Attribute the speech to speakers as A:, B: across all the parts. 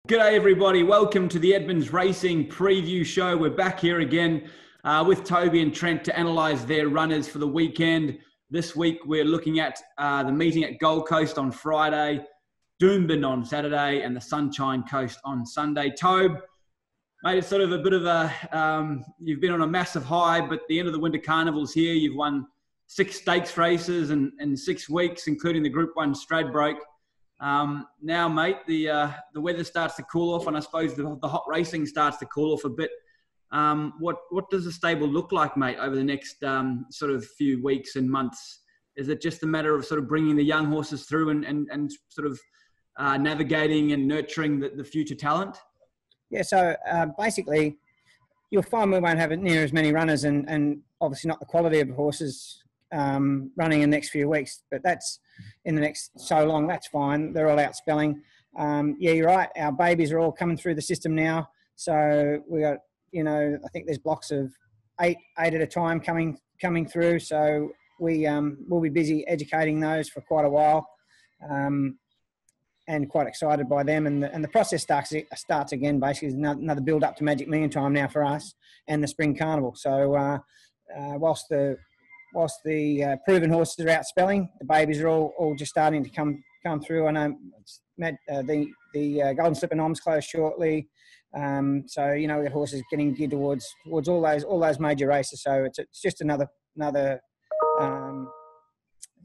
A: G'day everybody, welcome to the Edmonds Racing Preview Show. We're back here again with Toby and Trent to analyse their runners for the weekend. This week we're looking at the meeting at Gold Coast on Friday, Doomben on Saturday and the Sunshine Coast on Sunday. Tobe, mate, it's sort of a bit of a, you've been on a massive high, but the end of the Winter Carnival's here. You've won 6 stakes races in 6 weeks, including the Group 1 Stradbroke. Now, mate, the weather starts to cool off, and I suppose the hot racing starts to cool off a bit. What does the stable look like, mate, over the next sort of few weeks and months? Is it just a matter of sort of bringing the young horses through and sort of navigating and nurturing the future talent?
B: Yeah, so basically, you'll find we won't have near as many runners and obviously not the quality of the horses running in the next few weeks, but that's in the next so long, that's fine. They're all out spelling. Yeah, you're right. Our babies are all coming through the system now. So we got, I think there's blocks of eight at a time coming through. So we'll be busy educating those for quite a while, and quite excited by them. And the process starts again. Basically, it's another build up to Magic Million time now for us and the Spring Carnival. So whilst the proven horses are out spelling, the babies are all just starting to come through. I know the Golden Slip and Noms close shortly, so we got horses getting geared towards all those major races. So it's just another it's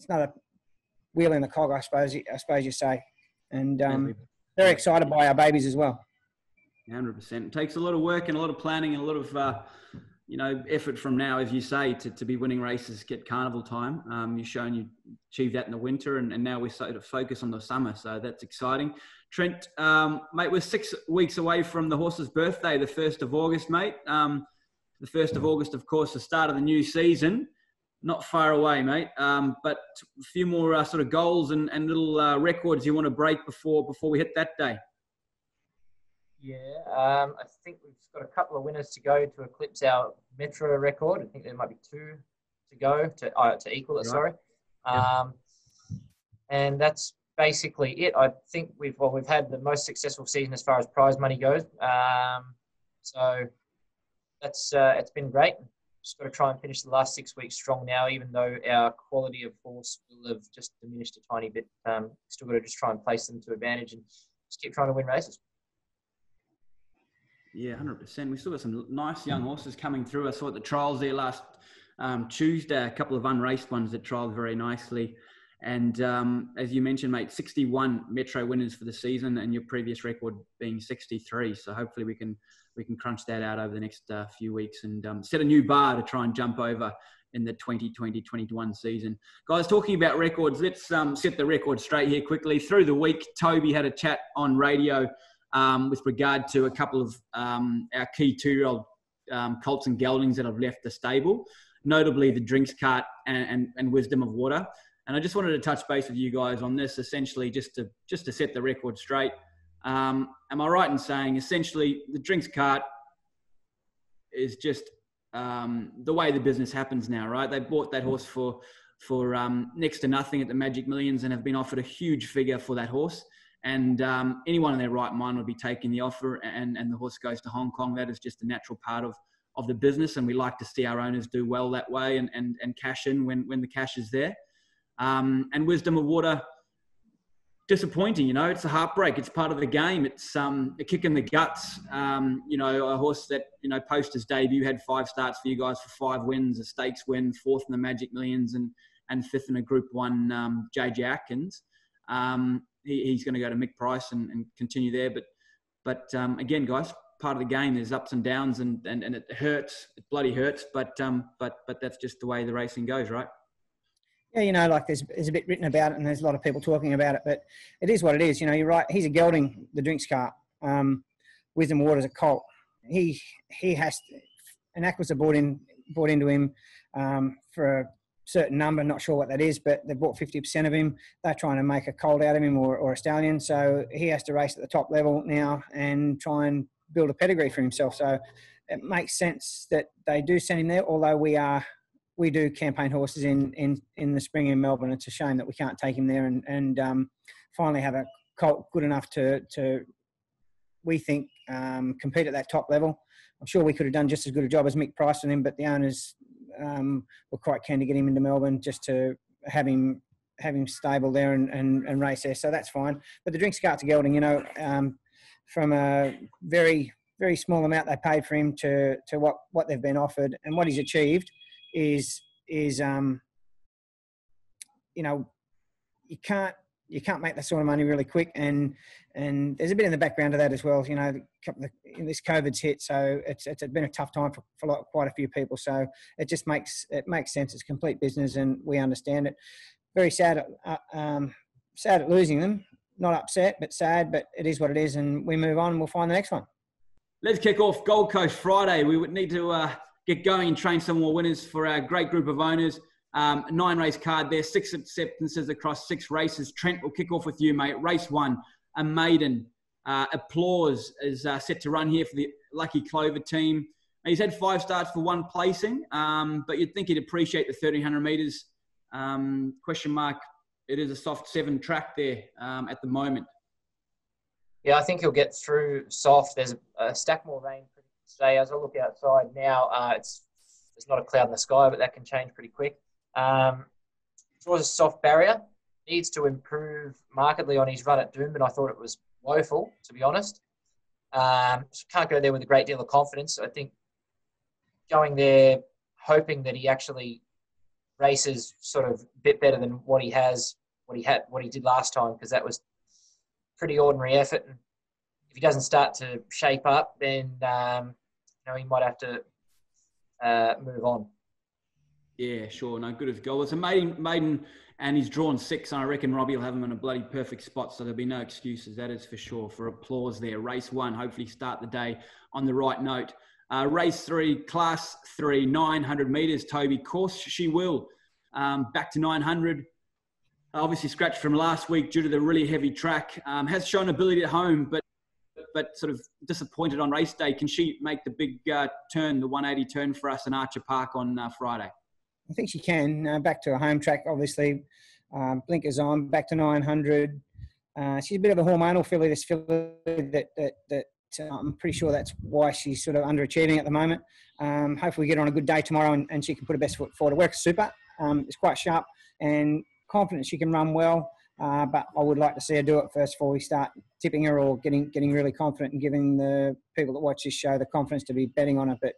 B: another wheel in the cog, I suppose you say, and they're excited by our babies as well.
A: 100%. It takes a lot of work and a lot of planning and a lot of effort from now, as you say, to be winning races, get carnival time. You've shown you achieved that in the winter, and now we sort of focus on the summer, so that's exciting. Trent, mate, we're 6 weeks away from the horse's birthday, the 1st of August, mate. The 1st of August, of course, the start of the new season. Not far away, mate, but a few more sort of goals and little records you want to break before we hit that day.
C: Yeah, I think we've got a couple of winners to go to eclipse our Metro record. I think there might be 2 to go to equal it. Right. Sorry, and that's basically it. I think we've had the most successful season as far as prize money goes. So that's it's been great. Just got to try and finish the last 6 weeks strong now, even though our quality of horse will have just diminished a tiny bit. Still got to just try and place them to advantage and just keep trying to win races.
A: Yeah, 100%. We still got some nice young horses coming through. I saw at the trials there last Tuesday, a couple of unraced ones that trialled very nicely. And as you mentioned, mate, 61 Metro winners for the season, and your previous record being 63. So hopefully we can crunch that out over the next few weeks and set a new bar to try and jump over in the 2020-21 season. Guys, talking about records, let's set the record straight here quickly. Through the week, Toby had a chat on radio with regard to a couple of our key 2-year-old colts and geldings that have left the stable, notably the Drinks Cart and Wisdom of Water. And I just wanted to touch base with you guys on this, essentially just to set the record straight. Am I right in saying essentially the Drinks Cart is just the way the business happens now, right? They bought that horse for next to nothing at the Magic Millions and have been offered a huge figure for that horse. And anyone in their right mind would be taking the offer, and the horse goes to Hong Kong. That is just a natural part of the business, and we like to see our owners do well that way and cash in when the cash is there. And Wisdom of Water, disappointing, it's a heartbreak. It's part of the game. It's a kick in the guts. A horse that, post his debut had 5 starts for you guys for 5 wins, a stakes win, 4th in the Magic Millions and 5th in a Group 1 JJ Atkins. He's going to go to Mick Price and continue there. But again, guys, part of the game. There's ups and downs, and it hurts. It bloody hurts. But that's just the way the racing goes, right?
B: Yeah, there's a bit written about it, and there's a lot of people talking about it. But it is what it is. You're right. He's a gelding, the Drinks Cart. Wisdom Water's a colt. He has to, an acquisitor bought into him for a certain number, not sure what that is, but they bought 50% of him. They're trying to make a colt out of him or a stallion. So he has to race at the top level now and try and build a pedigree for himself. So it makes sense that they do send him there, although we do campaign horses in the spring in Melbourne. It's a shame that we can't take him there and finally have a colt good enough to we think, compete at that top level. I'm sure we could have done just as good a job as Mick Price and him, but the owners were quite keen to get him into Melbourne just to have him stable there and race there. So that's fine. But the drinks cart to gelding, you know, from a very, very small amount they paid for him to what they've been offered and what he's achieved is you know, you can't make that sort of money really quick, and there's a bit in the background of that as well. You know, this COVID's hit, so it's been a tough time for quite a few people. So it just makes sense. It's complete business, and we understand it. Very sad at losing them. Not upset, but sad. But it is what it is, and we move on. And we'll find the next one.
A: Let's kick off Gold Coast Friday. We would need to get going and train some more winners for our great group of owners. 9-race card there, 6 acceptances across 6 races. Trent, we'll kick off with you, mate. Race 1, a maiden. Applause is set to run here for the Lucky Clover team. He's had 5 starts for 1 placing, but you'd think he'd appreciate the 1,300 metres. Question mark, it is a soft 7 track there at the moment.
C: Yeah, I think he'll get through soft. There's a stack more rain today. As I look outside now, there's not a cloud in the sky, but that can change pretty quick. Draws a soft barrier. Needs to improve markedly on his run at Doomben. I thought it was woeful, to be honest. Can't go there with a great deal of confidence. I think going there, hoping that he actually races sort of a bit better than what he did last time, because that was pretty ordinary effort. And if he doesn't start to shape up, then he might have to move on.
A: Yeah, sure. No, good as goal. It's a maiden, and he's drawn 6, and I reckon Robbie will have him in a bloody perfect spot, so there'll be no excuses, that is for sure. For Applause there. Race 1, hopefully start the day on the right note. Race 3, Class 3, 900 metres, Toby. Course she will. Back to 900. Obviously scratched from last week due to the really heavy track. Has shown ability at home, but sort of disappointed on race day. Can she make the big turn, the 180 turn for us in Archer Park on Friday?
B: I think she can. Back to a home track, obviously. Blinkers on, back to 900. She's a bit of a hormonal filly, this filly that I'm pretty sure that's why she's sort of underachieving at the moment. Hopefully we get her on a good day tomorrow and she can put her best foot forward. It works super. It's quite sharp and confident she can run well. But I would like to see her do it first before we start tipping her or getting really confident and giving the people that watch this show the confidence to be betting on her. But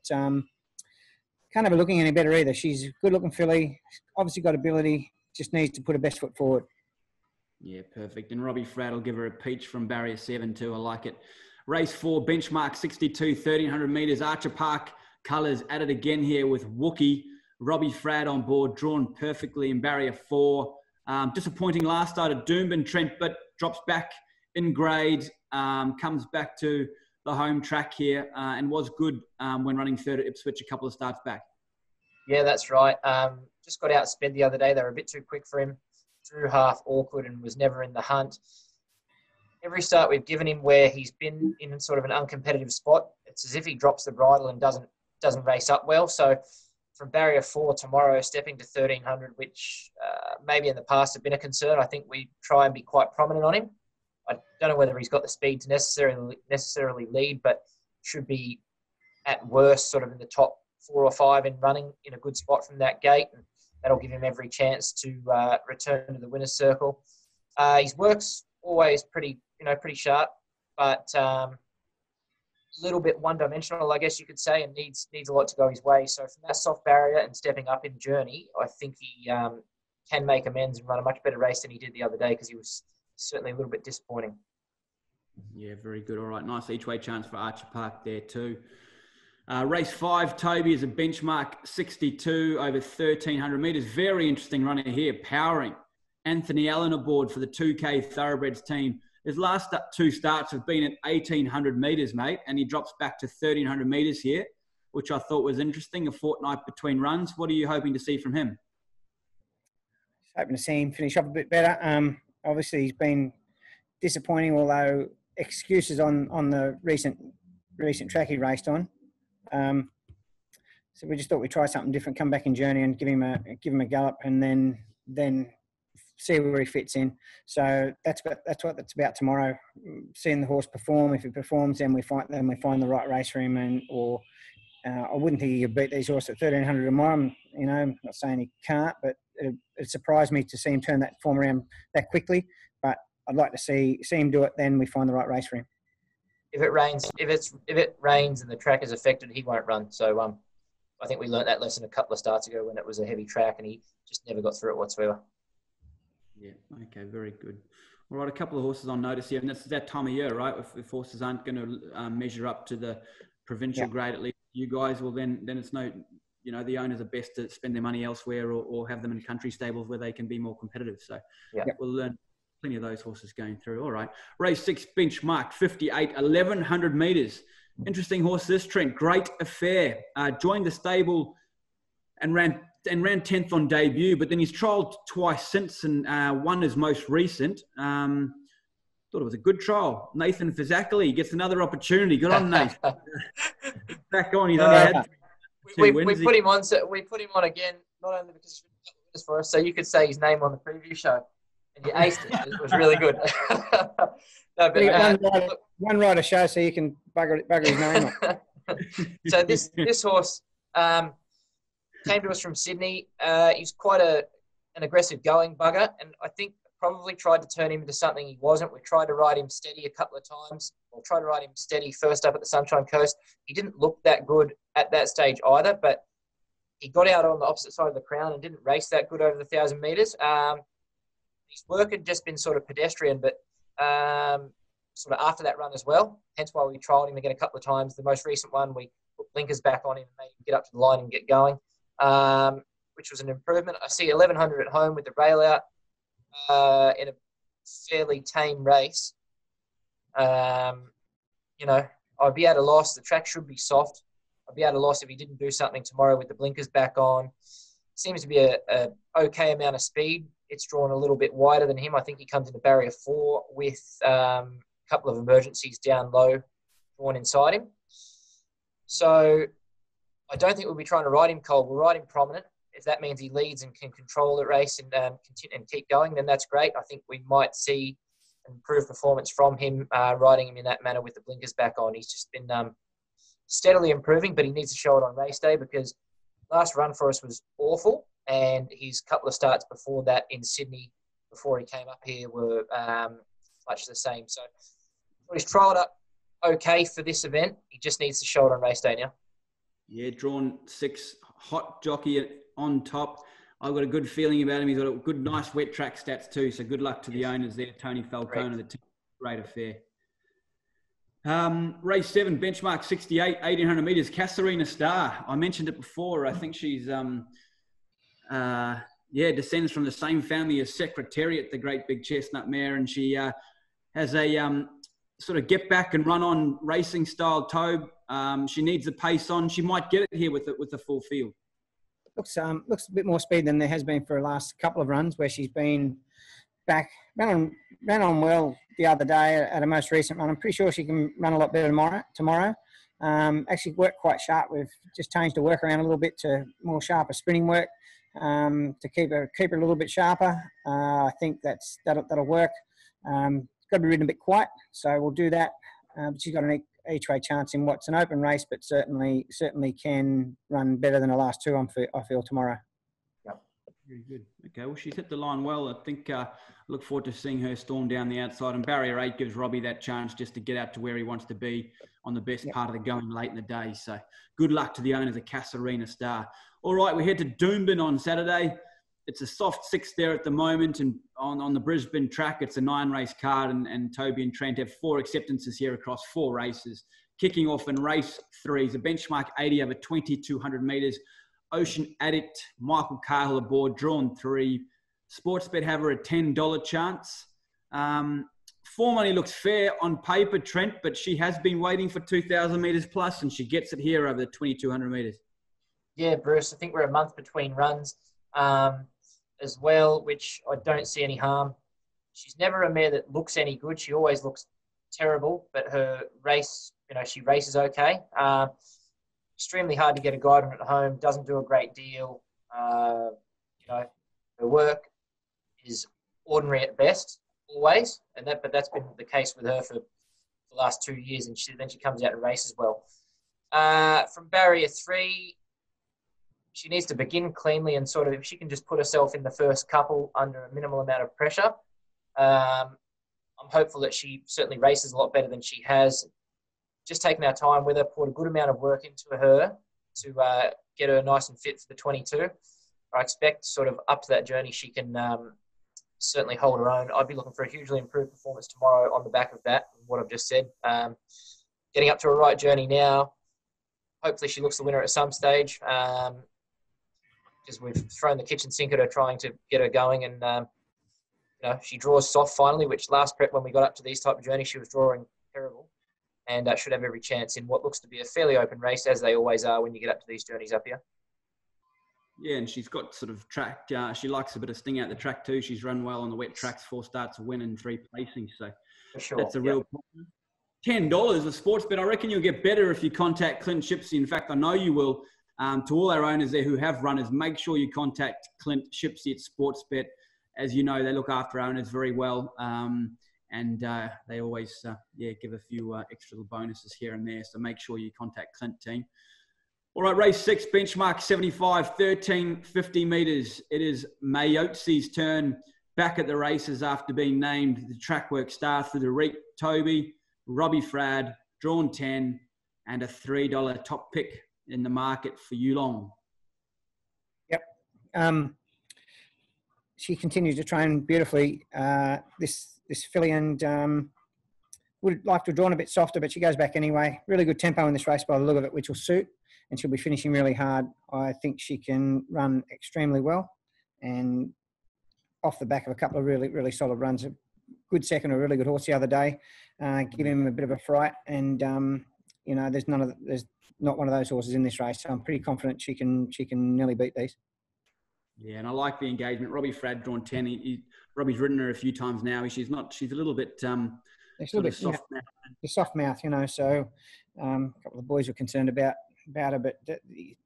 B: can't have her looking any better either. She's a good-looking filly. Obviously got ability. Just needs to put her best foot forward.
A: Yeah, perfect. And Robbie Fradd will give her a peach from barrier 7 too. I like it. Race 4, benchmark 62, 1,300 metres. Archer Park colours added again here with Wookie. Robbie Fradd on board, drawn perfectly in barrier 4. Disappointing last start at Doomben, Trent, but drops back in grade, comes back to the home track here and was good when running third at Ipswich a couple of starts back.
C: Yeah, that's right. Just got outsped the other day. They were a bit too quick for him. Through half awkward and was never in the hunt. Every start we've given him where he's been in sort of an uncompetitive spot, it's as if he drops the bridle and doesn't race up well. So from barrier 4 tomorrow, stepping to 1,300, which maybe in the past have been a concern, I think we try and be quite prominent on him. I don't know whether he's got the speed to necessarily lead, but should be at worst sort of in the top 4 or 5 in running in a good spot from that gate. And that'll give him every chance to return to the winner's circle. His work's always pretty sharp, but a little bit one-dimensional, I guess you could say, and needs a lot to go his way. So from that soft barrier and stepping up in journey, I think he can make amends and run a much better race than he did the other day, because he was certainly a little bit disappointing.
A: Yeah, very good. All right, nice each-way chance for Archer Park there too. Race 5, Toby, is a benchmark 62 over 1,300 metres. Very interesting runner here, Powering. Anthony Allen aboard for the 2K Thoroughbreds team. His last 2 starts have been at 1,800 metres, mate, and he drops back to 1,300 metres here, which I thought was interesting, a fortnight between runs. What are you hoping to see from him?
B: Hoping to see him finish up a bit better. Obviously, he's been disappointing, although excuses on the recent track he raced on. So we just thought we'd try something different, come back in journey and give him a gallop, and then see where he fits in. So that's what it's about tomorrow. Seeing the horse perform. If he performs, then we find the right race for him. I wouldn't think he could beat these horses at 1,300 tomorrow. I'm not saying he can't, but it surprised me to see him turn that form around that quickly. But I'd like to see him do it. Then we find the right race for him.
C: If it rains, and the track is affected, he won't run. So I think we learnt that lesson a couple of starts ago when it was a heavy track, and he just never got through it whatsoever.
A: Yeah. Okay. Very good. All right. A couple of horses on notice here, and that's that time of year, right? If horses aren't going to measure up to the provincial grade, at least you guys will. Then it's no. The owners are best to spend their money elsewhere or have them in country stables where they can be more competitive. So we'll learn plenty of those horses going through. All right. Race 6, benchmark 58, 1,100 metres. Interesting horse, this, Trent. Great Affair. Joined the stable and ran 10th on debut, but then he's trialled twice since and won his most recent. Thought it was a good trial. Nathan Fazakali gets another opportunity. Good on Nate. Back on. He's only had
C: we put him on. So we put him on again, not only because he's for us, so you could say his name on the preview show, and you aced it. It was really good. No, but,
B: one rider show, so you can bugger his name up.
C: So this horse came to us from Sydney. He's quite an aggressive going bugger, and I think probably tried to turn him into something he wasn't. We tried to ride him steady a couple of times. We'll try to ride him steady first up at the Sunshine Coast. He didn't look that good at that stage either, but he got out on the opposite side of the crown and didn't race that good over the 1,000 metres. His work had just been sort of pedestrian, but sort of after that run as well, hence why we trialled him again a couple of times. The most recent one, we put blinkers back on him and made him get up to the line and get going, which was an improvement. I see 1,100 at home with the rail out in a fairly tame race. I'd be at a loss. The track should be soft. I'd be at a loss if he didn't do something tomorrow with the blinkers back on. Seems to be a okay amount of speed. It's drawn a little bit wider than him. I think he comes into barrier 4 with a couple of emergencies down low drawn inside him. So I don't think we'll be trying to ride him cold. We'll ride him prominent. If that means he leads and can control the race and continue and keep going, then that's great. I think we might see improved performance from him riding him in that manner with the blinkers back on. He's just been steadily improving, but he needs to show it on race day because last run for us was awful, and his couple of starts before that in Sydney, before he came up here, were much the same. So he's trialled up okay for this event. He just needs to show it on race day now.
A: Yeah, drawn 6, hot jockey on top. I've got a good feeling about him. He's got a good, nice wet track stats too. So good luck to the owners there, Tony Falcone, the team. Great Affair. Race 7, benchmark 68, 1,800 metres. Kasarina Star. I mentioned it before. I think she's descends from the same family as Secretariat, the great big chestnut mare, and she has a sort of get back and run on racing style tobe. She needs the pace on. She might get it here with the full field.
B: Looks a bit more speed than there has been for the last couple of runs, where she's been back, ran on well the other day at a most recent run. I'm pretty sure she can run a lot better tomorrow. Actually worked quite sharp. We've just changed the work around a little bit to more sharper sprinting work to keep her a little bit sharper. I think that'll work. Got to be ridden a bit quiet, so we'll do that. But she's got an each way chance in what's an open race, but certainly can run better than the last two. I feel tomorrow.
C: Yep.
A: Very good. Okay, well, she's hit the line well. I think look forward to seeing her storm down the outside. And barrier 8 gives Robbie that chance just to get out to where he wants to be on the best part of the going late in the day. So good luck to the owners of Kasarina Star. All right, we head to Doomben on Saturday. It's a soft 6 there at the moment, and on the Brisbane track, it's a 9-race card, and Toby and Trent have 4 acceptances here across 4 races. Kicking off in race 3 is a benchmark 80 over 2,200 metres. Ocean Addict, Michael Cahill aboard, drawn 3. Sportsbet have her a $10 chance. Form money looks fair on paper, Trent, but she has been waiting for 2,000 metres plus, and she gets it here over the 2,200 metres.
C: Yeah, Bruce, I think we're a month between runs as well, which I don't see any harm. She's never a mare that looks any good. She always looks terrible, but her race, she races okay. Extremely hard to get a guide on at home, doesn't do a great deal. Her work is ordinary at best, always. But that's been the case with her for the last 2 years, and then she comes out and races well. From barrier 3, she needs to begin cleanly and sort of, if she can just put herself in the first couple under a minimal amount of pressure, I'm hopeful that she certainly races a lot better than she has. Just taking our time with her, put a good amount of work into her to get her nice and fit for the 22. I expect sort of up to that journey, she can certainly hold her own. I'd be looking for a hugely improved performance tomorrow on the back of that, what I've just said. Getting up to a right journey now. Hopefully she looks the winner at some stage. Because we've thrown the kitchen sink at her trying to get her going, and she draws soft finally, which last prep when we got up to these type of journeys she was drawing terrible, and should have every chance in what looks to be a fairly open race, as they always are when you get up to these journeys up here.
A: Yeah, and she's got sort of track. She likes a bit of sting out the track too. She's run well on the wet tracks, 4 starts, a win and 3 placings, so
C: For sure.
A: that's a real problem. $10 a sports bet. I reckon you'll get better if you contact Clint Shipsey. In fact, I know you will. To all our owners there who have runners, make sure you contact Clint Shipsey at Sportsbet. As you know, they look after owners very well, and they always give a few extra little bonuses here and there. So make sure you contact Clint, team. All right, race 6, benchmark 75, 1350 metres. It is Mayotzi's turn back at the races after being named the track work star through the Reek. Toby, Robbie Frad, drawn 10, and a $3 top pick in the market for Yulong.
B: Yep. She continues to train beautifully. This filly, and would like to have drawn a bit softer, but she goes back anyway. Really good tempo in this race by the look of it, which will suit, and she'll be finishing really hard. I think she can run extremely well, and off the back of a couple of really, really solid runs. A good second, a really good horse the other day. Give him a bit of a fright, and there's not one of those horses in this race. So I'm pretty confident she can nearly beat these. Yeah,
A: and I like the engagement. Robbie Frad drawn 10. Robbie's ridden her a few times now. She's a little bit soft mouth.
B: The soft mouth, So a couple of boys were concerned about her, but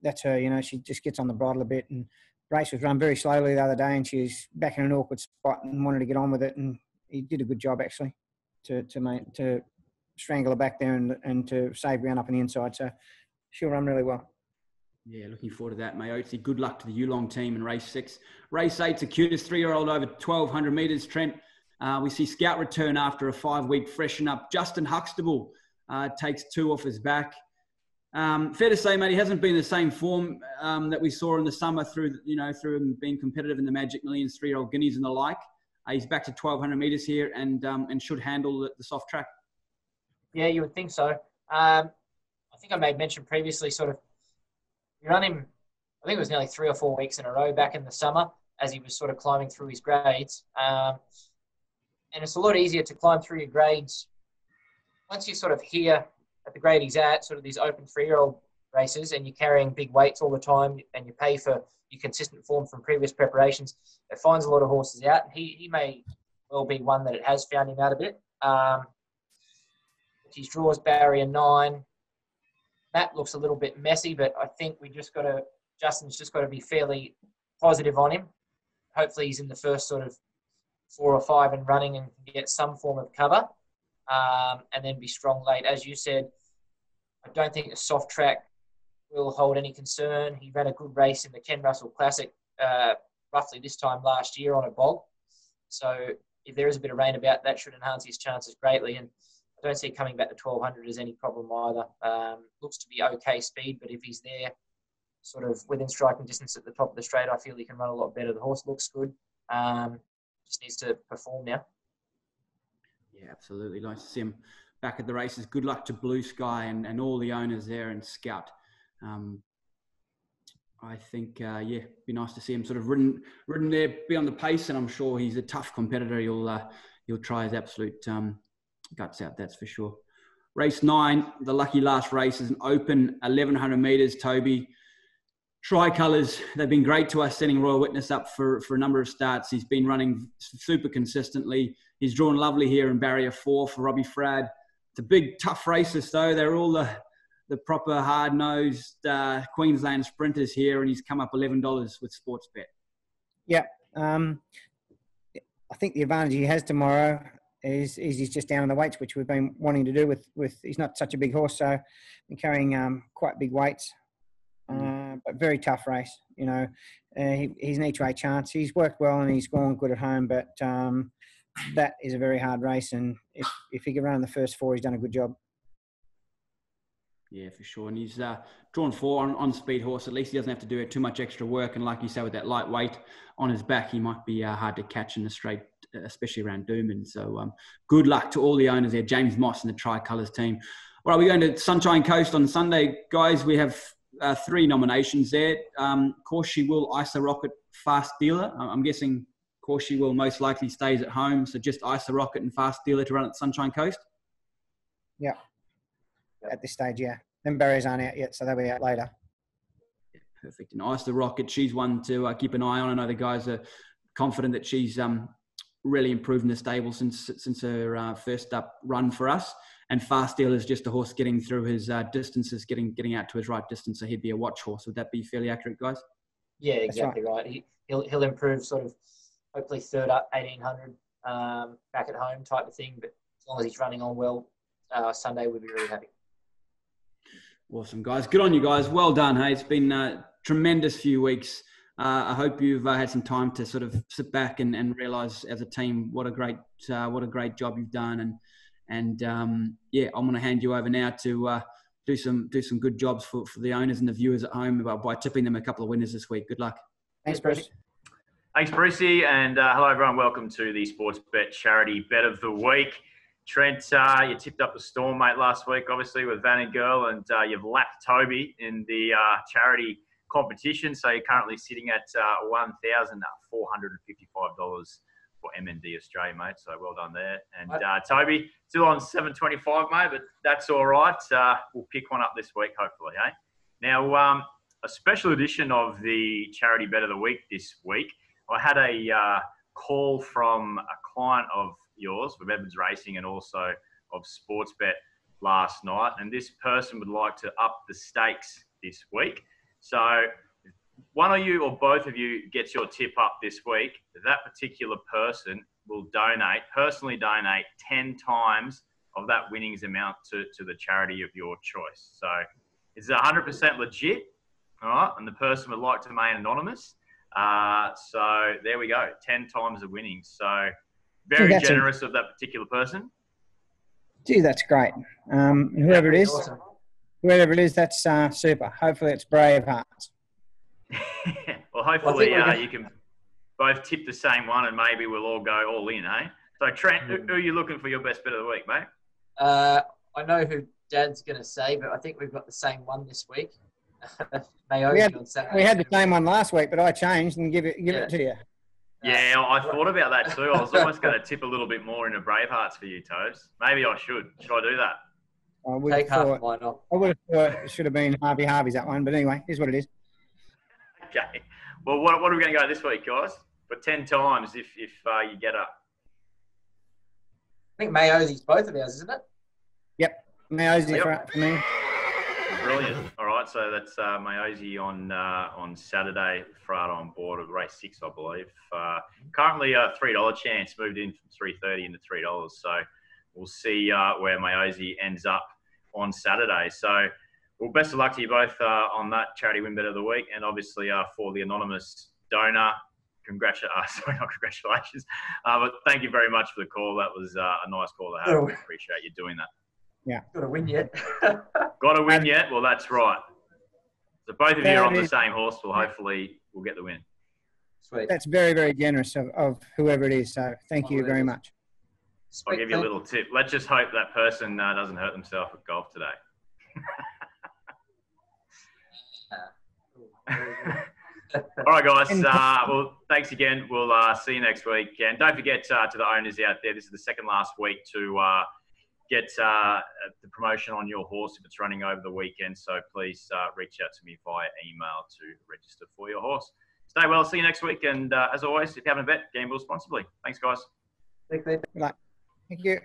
B: that's her. She just gets on the bridle a bit. And race was run very slowly the other day, and she's back in an awkward spot and wanted to get on with it. And he did a good job actually to strangle her back there and to save ground up on the inside. So she'll run really well.
A: Yeah, looking forward to that, Mayotzi. Good luck to the Yulong team in race 6. Race 8's a cutest 3-year-old over 1,200 metres, Trent. We see Scout return after a 5-week freshen up. Justin Huxtable takes 2 off his back. Fair to say, mate, he hasn't been the same form that we saw in the summer through him being competitive in the Magic Millions, 3-year-old guineas and the like. He's back to 1,200 metres here and should handle the soft track.
C: Yeah, you would think so. I think I made mention previously, sort of, we run him, I think it was nearly 3 or 4 weeks in a row back in the summer as he was sort of climbing through his grades. And it's a lot easier to climb through your grades once you're sort of here at the grade he's at, sort of these open 3-year-old races, and you're carrying big weights all the time and you pay for your consistent form from previous preparations. It finds a lot of horses out. He may well be one that it has found him out a bit. His draws barrier 9. That looks a little bit messy, but I think Justin's just got to be fairly positive on him. Hopefully he's in the first sort of 4 or 5 and running and can get some form of cover, and then be strong late. As you said, I don't think a soft track will hold any concern. He ran a good race in the Ken Russell Classic roughly this time last year on a bog. So if there is a bit of rain about, that should enhance his chances greatly. And I don't see coming back to 1,200 as any problem either. Looks to be okay speed, but if he's there sort of within striking distance at the top of the straight, I feel he can run a lot better. The horse looks good. Just needs to perform now.
A: Yeah, absolutely. Nice to see him back at the races. Good luck to Blue Sky and all the owners there and Scout. I think, be nice to see him sort of ridden there, be on the pace, and I'm sure he's a tough competitor. He'll try his absolute guts out, that's for sure. Race 9, the lucky last race, is an open 1,100 metres, Toby. Tricolours, they've been great to us, sending Royal Witness up for a number of starts. He's been running super consistently. He's drawn lovely here in barrier 4 for Robbie Frad. It's a big, tough races, though. They're all the proper hard-nosed Queensland sprinters here, and he's come up $11 with Sportsbet.
B: Yeah. I I think the advantage he has tomorrow is he's just down in the weights, which we've been wanting to do with he's not such a big horse, so been carrying quite big weights, but very tough race. You know, he's an each way chance. He's worked well and he's gone good at home, but that is a very hard race, and if he can run in the first 4, he's done a good job.
A: Yeah, for sure. And he's drawn 4 on speed horse. At least he doesn't have to do too much extra work. And like you say, with that light weight on his back, he might be hard to catch in the straight, especially around Doomben. So good luck to all the owners there. James Moss and the Tricolours team. All right, we're going to Sunshine Coast on Sunday. Guys, we have 3 nominations there. Course She Will, Isa Rocket, Fast Dealer. I'm guessing Course She Will most likely stays at home. So just Isa Rocket and Fast Dealer to run at Sunshine Coast?
B: Yeah. At this stage, yeah. Them barriers aren't out yet, so they'll be out later.
A: Yeah, perfect. And Isa Rocket, she's one to keep an eye on. I know the guys are confident that she's really improved in the stable since her first up run for us. And Fast Deal is just a horse getting through his distances, getting out to his right distance, so he'd be a watch horse. Would that be fairly accurate, guys?
C: Yeah, exactly right. He'll improve sort of hopefully third up, 1800 back at home type of thing. But as long as he's running on well, Sunday we'll be really happy.
A: Awesome, guys. Good on you guys. Well done. Hey, it's been a tremendous few weeks. I hope you've had some time to sort of sit back and realise as a team what a great job you've done. And yeah, I'm going to hand you over now to do some good jobs for the owners and the viewers at home by tipping them a couple of winners this week. Good luck.
B: Thanks, Bruce.
D: Thanks, Brucey. And hello, everyone. Welcome to the Sports Bet Charity Bet of the Week. Trent, you tipped up the Storm, mate, last week, obviously, with Van and Girl, and you've lapped Toby in the charity competition. So you're currently sitting at $1,455 for MND Australia, mate. So well done there. And Toby, still on $725, mate, but that's all right. We'll pick one up this week, hopefully, eh? Now, a special edition of the Charity Bet of the Week this week. I had a call from a client of yours with Edmonds Racing and also of Sportsbet last night, and this person would like to up the stakes this week. So one of you or both of you gets your tip up this week, that particular person will personally donate 10 times of that winnings amount to the charity of your choice. So it's 100% legit, all right? And the person would like to remain anonymous. So there we go, 10 times the winnings. So very generous of that particular person.
B: Gee, that's great. Whoever it is, that's super. Hopefully it's brave hearts.
D: Well, hopefully you can both tip the same one and maybe we'll all go all in, eh? So Trent, who are you looking for your best bet of the week, mate?
C: I know who Dad's going to say, but I think we've got the same one this week.
B: We had the same one last week, but I changed and give it to you.
D: Yeah, I thought about that too. I was almost going to tip a little bit more into Bravehearts for you, Toes. Maybe I should. Should I do that?
C: Take half of mine off.
B: I would have thought it should have been Harvey's that one, but anyway, here's what it is.
D: Okay. Well, what are we going to go this week, guys? For 10 times if you get up.
C: I think Mayo's both of ours, isn't it?
B: Yep. Mayo's for me.
D: Brilliant. All right, so that's Mayosi on Saturday. Frado on board of race 6, I believe. Currently a $3 chance, moved in from $3.30 into $3. So we'll see where Mayosi ends up on Saturday. So, well, best of luck to you both on that charity win bet of the week, and obviously for the anonymous donor. Not congratulations. But thank you very much for the call. That was a nice call to have. We appreciate you doing that.
B: Yeah.
C: Got to win yet.
D: Got to win yet? Well, that's right. So both of you are on the same horse. Well, hopefully we'll get the win.
C: Sweet.
B: That's very, very generous of whoever it is. So thank you very much.
D: I'll give you a little tip. Let's just hope that person doesn't hurt themselves at golf today. All right, guys. Well, thanks again. We'll see you next week. And don't forget to the owners out there, this is the second last week to get the promotion on your horse if it's running over the weekend. So please reach out to me via email to register for your horse. Stay well. See you next week. And as always, if you haven't a bet, gamble responsibly. Thanks, guys.
C: Thanks, mate.
B: Good luck. Thank you.